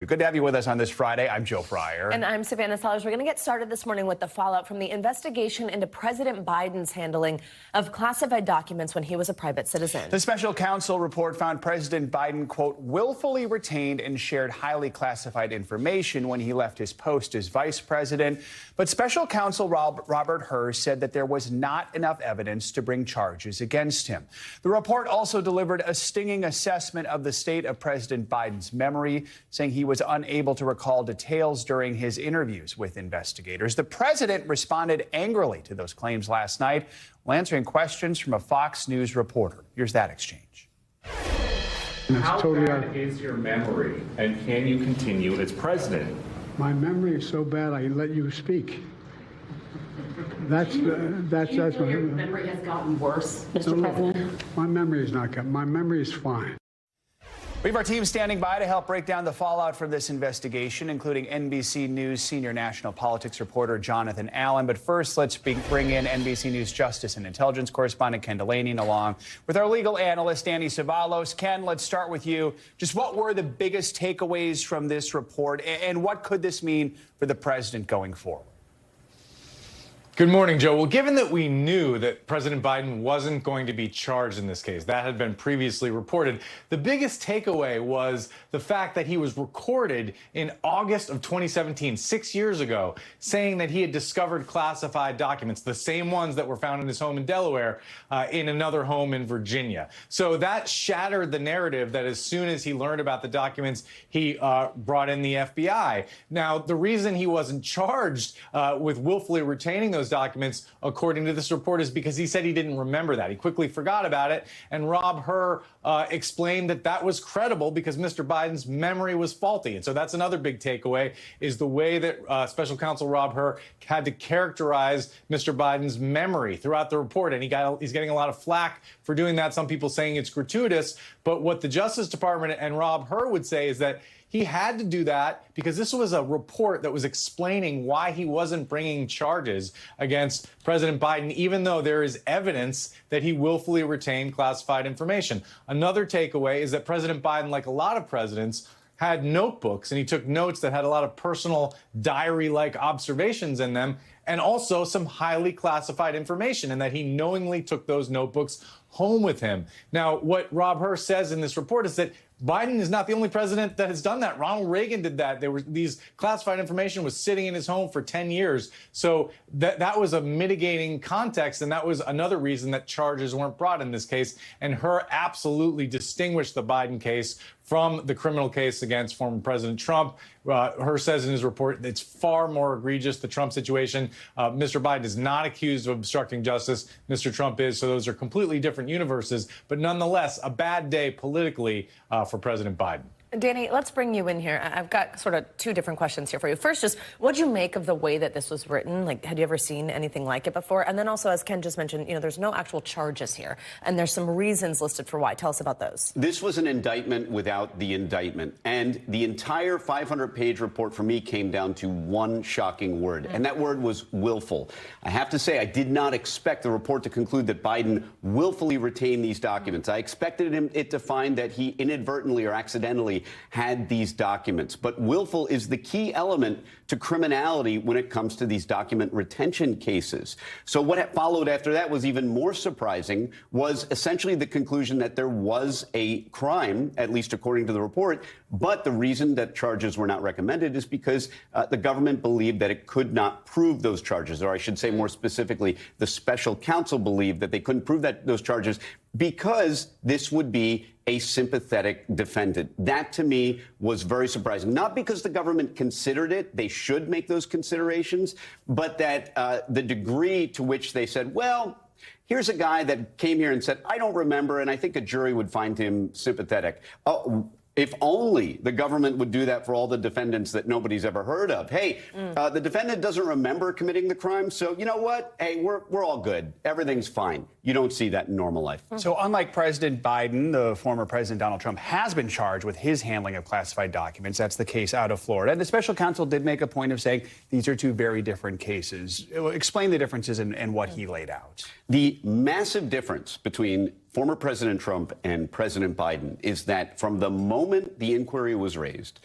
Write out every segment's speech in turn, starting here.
Good to have you with us on this Friday. I'm Joe Fryer. And I'm Savannah Sellers. We're going to get started this morning with the fallout from the investigation into President Biden's handling of classified documents when he was a private citizen. The special counsel report found President Biden, quote, willfully retained and shared highly classified information when he left his post as vice president. But special counsel Robert Hur said that there was not enough evidence to bring charges against him. The report also delivered a stinging assessment of the state of President Biden's memory, saying he was unable to recall details during his interviews with investigators. The president responded angrily to those claims last night while answering questions from a Fox News reporter. Here's that exchange. How bad is your memory, and can you continue as president? My memory is so bad I let you speak. That's your memory has gotten worse, Mr. President? My memory is not good. My memory is fine. We have our team standing by to help break down the fallout from this investigation, including NBC News senior national politics reporter Jonathan Allen. But first, let's bring in NBC News justice and intelligence correspondent Ken Delaney, along with our legal analyst Danny Savalos. Ken, let's start with you. Just what were the biggest takeaways from this report, and what could this mean for the president going forward? Good morning, Joe. Well, given that we knew that President Biden wasn't going to be charged in this case, that had been previously reported, the biggest takeaway was the fact that he was recorded in August of 2017, 6 years ago, saying that he had discovered classified documents, the same ones that were found in his home in Delaware, in another home in Virginia. So that shattered the narrative that as soon as he learned about the documents, he brought in the FBI. Now, the reason he wasn't charged with willfully retaining those documents, according to this report, is because he said he didn't remember that. He quickly forgot about it, and Rob Hur explained that that was credible because Mr. Biden's memory was faulty. And so that's another big takeaway, is the way that special counsel Rob Hur had to characterize Mr. Biden's memory throughout the report. And he's getting a lot of flack for doing that, some people saying it's gratuitous. But what the Justice Department and Rob Hur would say is that he had to do that because this was a report that was explaining why he wasn't bringing charges against President Biden, even though there is evidence that he willfully retained classified information. Another takeaway is that President Biden, like a lot of presidents, had notebooks, and he took notes that had a lot of personal diary-like observations in them, and also some highly classified information, and that he knowingly took those notebooks home with him. Now, what Rob Hur says in this report is that Biden is not the only president that has done that. Ronald Reagan did that. These classified information was sitting in his home for 10 years. So that was a mitigating context, and that was another reason that charges weren't brought in this case. And Hur absolutely distinguished the Biden case from the criminal case against former President Trump. Hur says in his report that it's far more egregious, the Trump situation. Mr. Biden is not accused of obstructing justice. Mr. Trump is. So those are completely different universes. But nonetheless, a bad day politically for President Biden. Danny, let's bring you in here. I've got sort of two different questions here for you. First, just what'd you make of the way that this was written? Like, had you ever seen anything like it before? And then also, as Ken just mentioned, there's no actual charges here, and there's some reasons listed for why. Tell us about those. This was an indictment without the indictment, and the entire 500-page report for me came down to one shocking word, and that word was willful. I have to say, I did not expect the report to conclude that Biden willfully retained these documents. I expected it to find that he inadvertently or accidentally had these documents. But willful is the key element to criminality when it comes to these document retention cases. So what followed after that was even more surprising, was essentially the conclusion that there was a crime, at least according to the report. But the reason that charges were not recommended is because the government believed that it could not prove those charges, or I should say more specifically, the special counsel believed that they couldn't prove those charges because this would be a sympathetic defendant. That, to me, was very surprising. Not because the government considered it, they should make those considerations, but that the degree to which they said, well, here's a guy that came here and said, I don't remember, and I think a jury would find him sympathetic. If only the government would do that for all the defendants that nobody's ever heard of. Hey, the defendant doesn't remember committing the crime, so you know what? Hey, we're all good. Everything's fine. You don't see that in normal life. So unlike President Biden, the former President Donald Trump has been charged with his handling of classified documents. That's the case out of Florida. And the special counsel did make a point of saying these are two very different cases. Explain the differences and what he laid out. The massive difference between former President Trump and President Biden is that from the moment the inquiry was raised,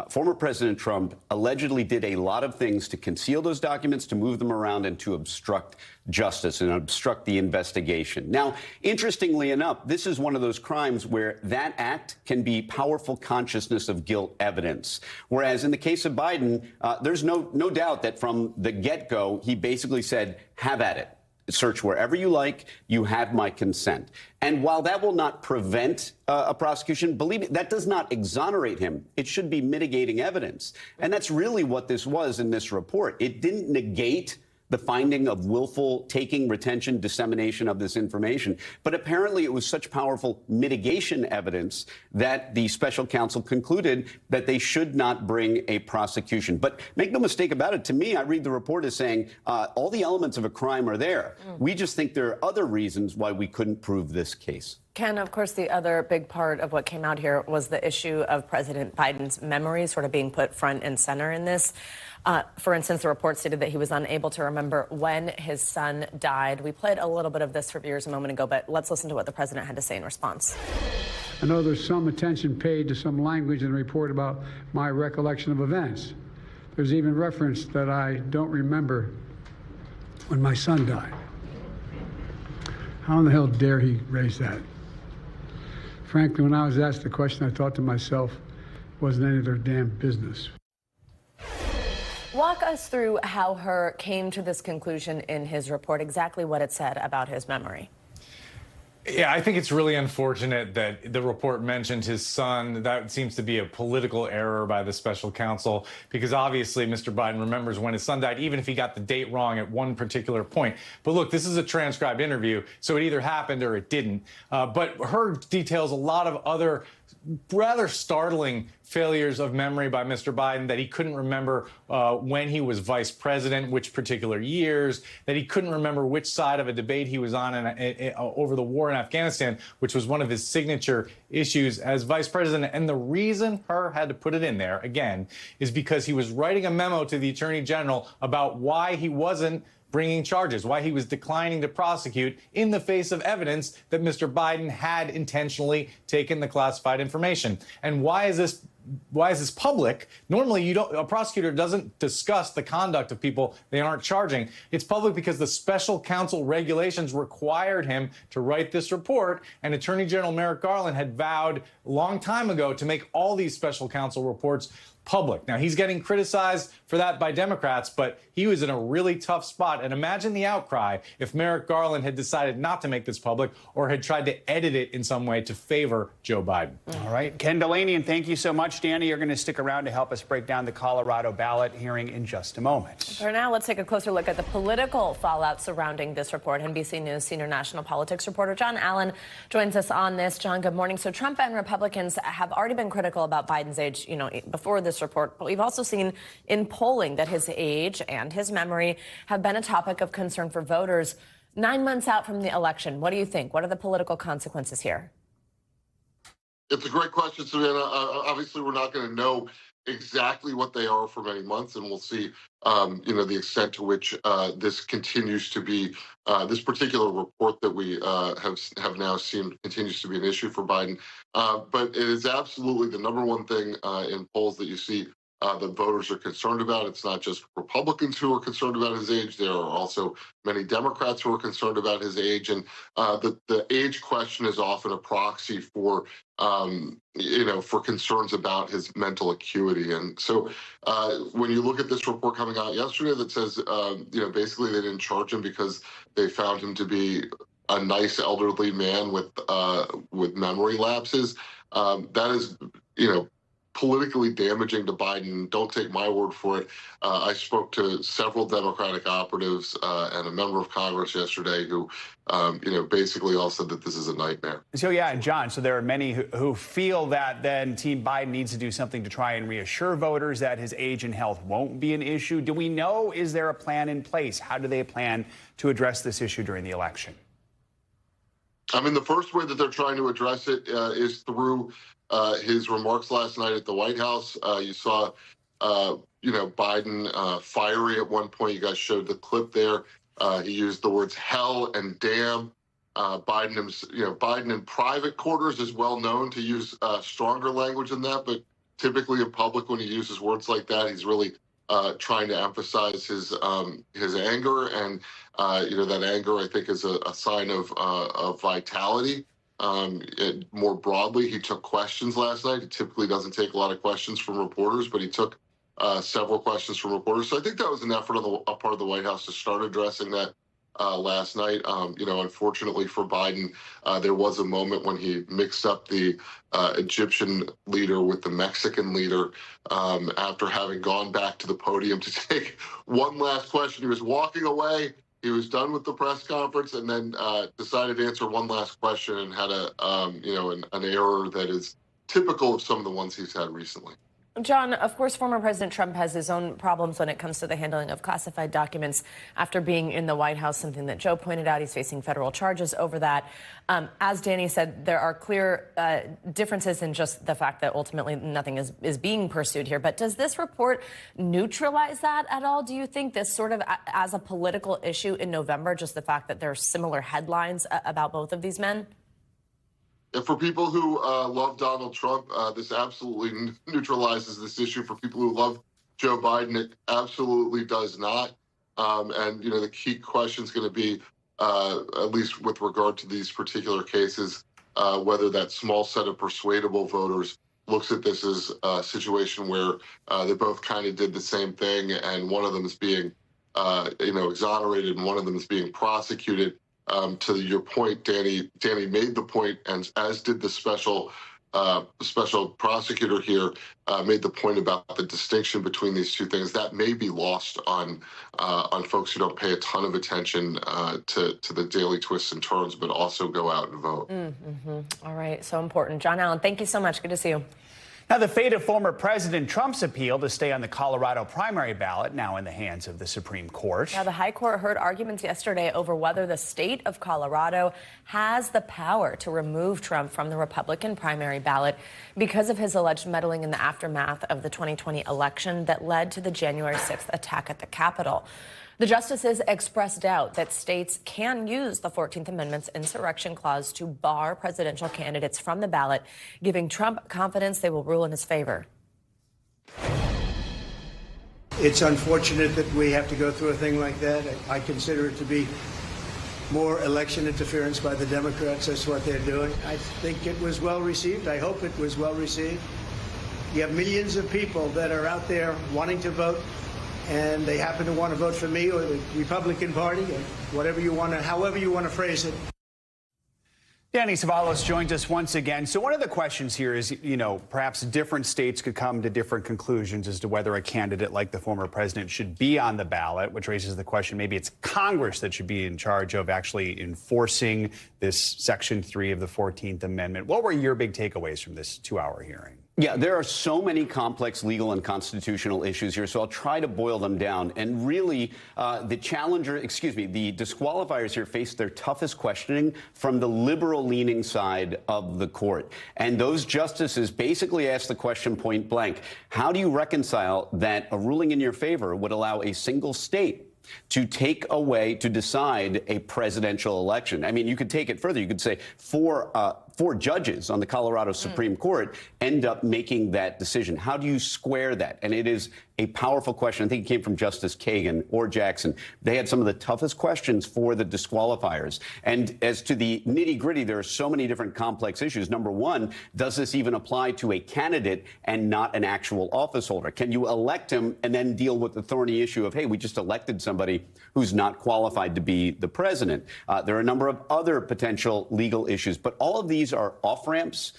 former President Trump allegedly did a lot of things to conceal those documents, to move them around, and to obstruct justice and obstruct the investigation. Now, interestingly enough, this is one of those crimes where that act can be powerful consciousness of guilt evidence. Whereas in the case of Biden, there's no doubt that from the get-go, he basically said, have at it. Search wherever you like. You have my consent. And while that will not prevent a prosecution, believe me, that does not exonerate him. It should be mitigating evidence. And that's really what this was in this report. It didn't negate the finding of willful taking, retention, dissemination of this information. But apparently it was such powerful mitigation evidence that the special counsel concluded that they should not bring a prosecution. But make no mistake about it, to me, I read the report as saying all the elements of a crime are there. We just think there are other reasons why we couldn't prove this case. Ken, of course, the other big part of what came out here was the issue of President Biden's memory sort of being put front and center in this. For instance, the report stated that he was unable to remember when his son died. We played a little bit of this for viewers a moment ago, but let's listen to what the president had to say in response. I know there's some attention paid to some language in the report about my recollection of events. There's even reference that I don't remember when my son died. How in the hell dare he raise that? Frankly, when I was asked the question, I thought to myself, it wasn't any of their damn business. Walk us through how Hur came to this conclusion in his report, exactly what it said about his memory. Yeah, I think it's really unfortunate that the report mentioned his son. That seems to be a political error by the special counsel, because obviously Mr. Biden remembers when his son died, even if he got the date wrong at one particular point. But look, this is a transcribed interview, so it either happened or it didn't. But Hur details a lot of other rather startling failures of memory by Mr. Biden, that he couldn't remember when he was vice president, which particular years, that he couldn't remember which side of a debate he was on over the war in Afghanistan, which was one of his signature issues as vice president. And the reason Hur had to put it in there, again, is because he was writing a memo to the attorney general about why he wasn't bringing charges, why he was declining to prosecute in the face of evidence that Mr. Biden had intentionally taken the classified information. And why is this public? Normally, a prosecutor doesn't discuss the conduct of people they aren't charging. It's public because the special counsel regulations required him to write this report, and Attorney General Merrick Garland had vowed a long time ago to make all these special counsel reports public. Now, he's getting criticized for that by Democrats, but he was in a really tough spot. And imagine the outcry if Merrick Garland had decided not to make this public or had tried to edit it in some way to favor Joe Biden. All right. Ken Delaney, and thank you so much. Danny, you're going to stick around to help us break down the Colorado ballot hearing in just a moment. For now, let's take a closer look at the political fallout surrounding this report. NBC News senior national politics reporter John Allen joins us on this. John, good morning. So Trump and Republicans have already been critical about Biden's age, before this report, but we've also seen in polling that his age and his memory have been a topic of concern for voters 9 months out from the election. What do you think? What are the political consequences here? It's a great question, Savannah. Obviously, we're not going to know exactly what they are for many months, and we'll see, the extent to which this continues to be, this particular report that we have now seen continues to be an issue for Biden. But it is absolutely the number one thing in polls that you see that voters are concerned about. It's not just Republicans who are concerned about his age. There are also many Democrats who are concerned about his age. And the age question is often a proxy for, for concerns about his mental acuity. And so when you look at this report coming out yesterday that says, basically they didn't charge him because they found him to be a nice elderly man with memory lapses, that is, politically damaging to Biden. Don't take my word for it. I spoke to several Democratic operatives and a member of Congress yesterday who, basically all said that this is a nightmare. So, yeah, and John, so there are many who feel that then Team Biden needs to do something to try and reassure voters that his age and health won't be an issue. Do we know, is there a plan in place? How do they plan to address this issue during the election? I mean, the first way that they're trying to address it is through his remarks last night at the White House. You saw, Biden fiery at one point. You guys showed the clip there. He used the words hell and damn. Biden in private quarters is well known to use stronger language than that, but typically in public, when he uses words like that, he's really trying to emphasize his anger, and that anger, I think, is a sign of vitality. More broadly, he took questions last night. He typically doesn't take a lot of questions from reporters, but he took several questions from reporters. So I think that was an effort on the part of the White House to start addressing that last night. Unfortunately for Biden, there was a moment when he mixed up the Egyptian leader with the Mexican leader after having gone back to the podium to take one last question. He was walking away. He was done with the press conference, and then decided to answer one last question and had an error that is typical of some of the ones he's had recently. John, of course, former President Trump has his own problems when it comes to the handling of classified documents after being in the White House, something that Joe pointed out. He's facing federal charges over that. As Danny said, there are clear differences in just the fact that ultimately nothing is being pursued here. But does this report neutralize that at all? Do you think this sort of as a political issue in November, just the fact that there are similar headlines about both of these men? For people who love Donald Trump, this absolutely neutralizes this issue. For people who love Joe Biden, it absolutely does not. And the key question is going to be, at least with regard to these particular cases, whether that small set of persuadable voters looks at this as a situation where they both kind of did the same thing, and one of them is being, exonerated, and one of them is being prosecuted. To your point, Danny made the point, and as did the special prosecutor here, made the point about the distinction between these two things. That may be lost on folks who don't pay a ton of attention to the daily twists and turns, but also go out and vote. All right, so important. John Allen, thank you so much. Good to see you. Now, the fate of former President Trump's appeal to stay on the Colorado primary ballot now in the hands of the Supreme Court. Now, the High Court heard arguments yesterday over whether the state of Colorado has the power to remove Trump from the Republican primary ballot because of his alleged meddling in the aftermath of the 2020 election that led to the January 6th attack at the Capitol. The justices expressed doubt that states can use the 14th Amendment's insurrection clause to bar presidential candidates from the ballot, giving Trump confidence they will rule in his favor. It's unfortunate that we have to go through a thing like that. I consider it to be more election interference by the Democrats. That's what they're doing. I think it was well received. I hope it was well received. You have millions of people that are out there wanting to vote, and they happen to want to vote for me or the Republican Party, or whatever you want to, however you want to phrase it. Danny Savalos joins us once again. So one of the questions here is, perhaps different states could come to different conclusions as to whether a candidate like the former president should be on the ballot, which raises the question, maybe it's Congress that should be in charge of actually enforcing this Section 3 of the 14th Amendment. What were your big takeaways from this 2-hour hearing? Yeah, there are so many complex legal and constitutional issues here, so I'll try to boil them down. And really, the disqualifiers here face their toughest questioning from the liberal-leaning side of the court. And those justices basically asked the question point blank: how do you reconcile that a ruling in your favor would allow a single state to decide a presidential election? I mean, you could take it further. You could say four judges on the Colorado Supreme Court end up making that decision. How do you square that? And it is a powerful question. I think it came from Justice Kagan or Jackson. They had some of the toughest questions for the disqualifiers. And as to the nitty-gritty, there are so many different complex issues. Number one, does this even apply to a candidate and not an actual office holder? Can you elect him and then deal with the thorny issue of, hey, we just elected somebody who's not qualified to be the president? There are a number of other potential legal issues, but all of these are off-ramps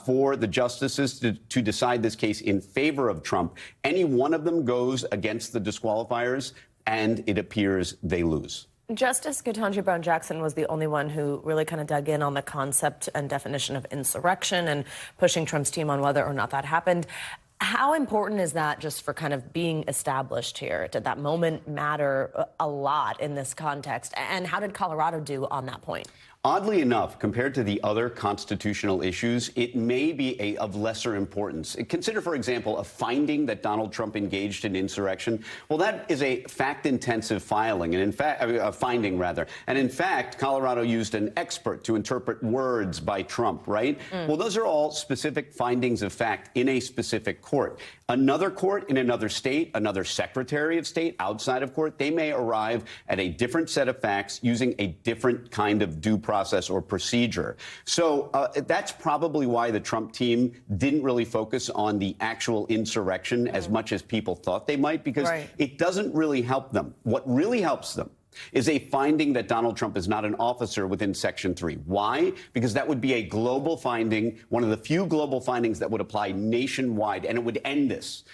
for the justices to decide this case in favor of Trump. Any one of them goes against the disqualifiers, and it appears they lose. Justice Ketanji Brown Jackson was the only one who really kind of dug in on the concept and definition of insurrection and pushing Trump's team on whether or not that happened. How important is that just for kind of being established here? Did that moment matter a lot in this context? And how did Colorado do on that point? Oddly enough, compared to the other constitutional issues, it may be of lesser importance. Consider, for example, a finding that Donald Trump engaged in insurrection. Well, that is a fact-intensive filing, and in fact, a finding rather. And in fact, Colorado used an expert to interpret words by Trump, right? Well, those are all specific findings of fact in a specific court. Another court in another state, another secretary of state outside of court, they may arrive at a different set of facts using a different kind of due process or procedure. So that's probably why the Trump team didn't really focus on the actual insurrection as much as people thought they might, because it doesn't really help them. What really helps them is a finding that Donald Trump is not an officer within Section 3. Why? Because that would be a global finding, one of the few global findings that would apply nationwide, and it would end this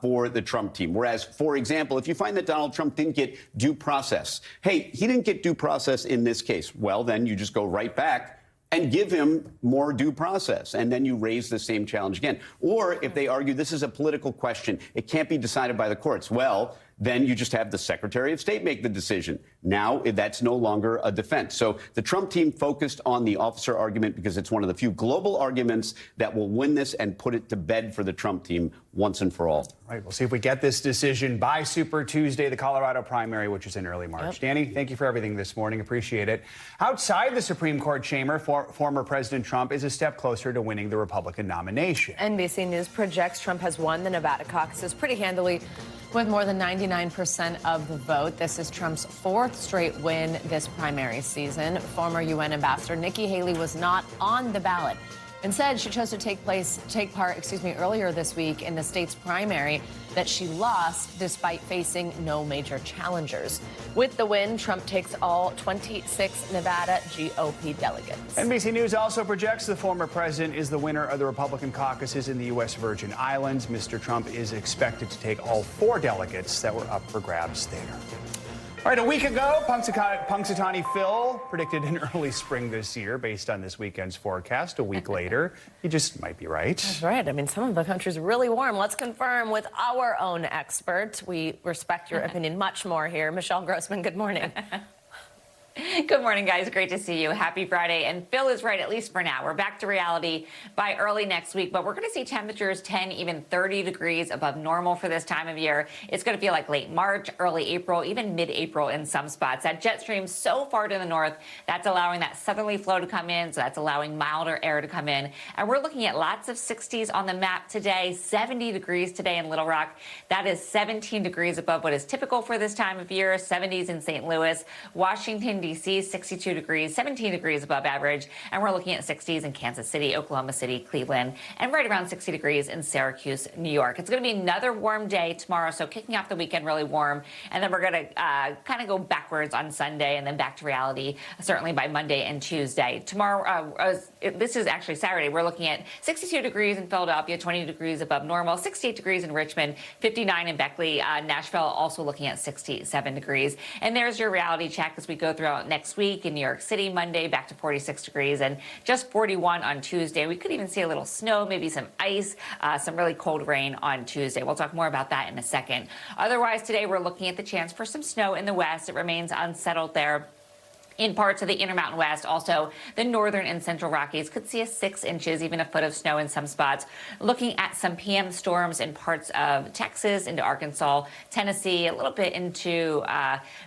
for the Trump team. Whereas, for example, if you find that Donald Trump didn't get due process, hey, he didn't get due process in this case, well, then you just go right back and give him more due process, and then you raise the same challenge again. Or if they argue this is a political question, it can't be decided by the courts, well, then you just have the Secretary of State make the decision. Now, that's no longer a defense. So the Trump team focused on the officer argument because it's one of the few global arguments that will win this and put it to bed for the Trump team once and for all. All right, we'll see if we get this decision by Super Tuesday, the Colorado primary, which is in early March. Danny, thank you for everything this morning. Appreciate it. Outside the Supreme Court chamber, former President Trump is a step closer to winning the Republican nomination. NBC News projects Trump has won the Nevada caucuses pretty handily with more than 99% of the vote. This is Trump's fourth straight win this primary season. Former UN Ambassador Nikki Haley was not on the ballot. Instead, she chose to take part earlier this week in the state's primary that she lost despite facing no major challengers. With the win, Trump takes all 26 Nevada GOP delegates. NBC News also projects the former president is the winner of the Republican caucuses in the U.S. Virgin Islands. Mr. Trump is expected to take all 4 delegates that were up for grabs there. All right, a week ago, Punxsutawney Phil predicted an early spring this year based on this weekend's forecast. A week later, he just might be right. That's right. I mean, some of the country's really warm. Let's confirm with our own expert. We respect your opinion much more here. Michelle Grossman, good morning. Good morning, guys. Great to see you. Happy Friday. And Phil is right, at least for now. We're back to reality by early next week, but we're going to see temperatures 10, even 30 degrees above normal for this time of year. It's going to feel like late March, early April, even mid-April in some spots. That jet stream so far to the north, that's allowing that southerly flow to come in, so that's allowing milder air to come in. And we're looking at lots of 60s on the map today, 70 degrees today in Little Rock. That is 17 degrees above what is typical for this time of year, 70s in St. Louis, Washington, D.C., 62 degrees, 17 degrees above average, and we're looking at 60s in Kansas City, Oklahoma City, Cleveland, and right around 60 degrees in Syracuse, New York. It's going to be another warm day tomorrow, so kicking off the weekend really warm, and then we're going to kind of go backwards on Sunday and then back to reality, certainly by Monday and Tuesday. Tomorrow, this is actually Saturday, we're looking at 62 degrees in Philadelphia, 20 degrees above normal, 68 degrees in Richmond, 59 in Beckley, Nashville also looking at 67 degrees. And there's your reality check as we go throughout next week in New York City. Monday back to 46 degrees and just 41 on Tuesday. We could even see a little snow, maybe some ice, some really cold rain on Tuesday. We'll talk more about that in a second. Otherwise, today we're looking at the chance for some snow in the west. It remains unsettled there in parts of the Intermountain West. Also, the northern and central Rockies could see 6 inches, even a foot of snow in some spots. Looking at some PM storms in parts of Texas, into Arkansas, Tennessee, a little bit into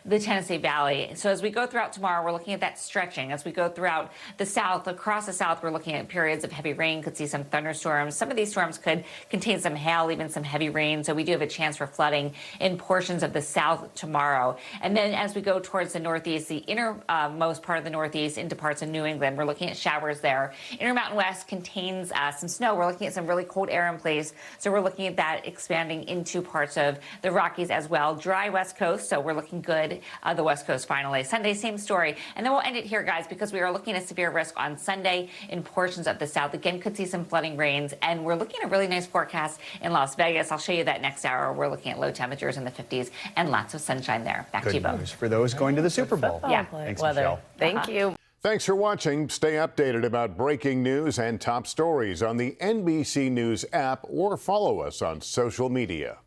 the Tennessee Valley. So as we go throughout tomorrow, we're looking at that stretching. As we go throughout the south, across the south, we're looking at periods of heavy rain, could see some thunderstorms. Some of these storms could contain some hail, even some heavy rain. So we do have a chance for flooding in portions of the south tomorrow. And then as we go towards the northeast, the most part of the northeast into parts of New England, we're looking at showers there. Intermountain West contains some snow. We're looking at some really cold air in place. So we're looking at that expanding into parts of the Rockies as well. Dry West Coast, so we're looking good. The West Coast finally. Sunday, same story. And then we'll end it here, guys, because we are looking at severe risk on Sunday in portions of the south. Again, could see some flooding rains. And we're looking at a really nice forecast in Las Vegas. I'll show you that next hour. We're looking at low temperatures in the 50s and lots of sunshine there. Back to you both. Good news for those going to the Super Bowl. Yeah. Thanks, Weather. Michelle. Thank you. Thanks for watching. Stay updated about breaking news and top stories on the NBC News app or follow us on social media.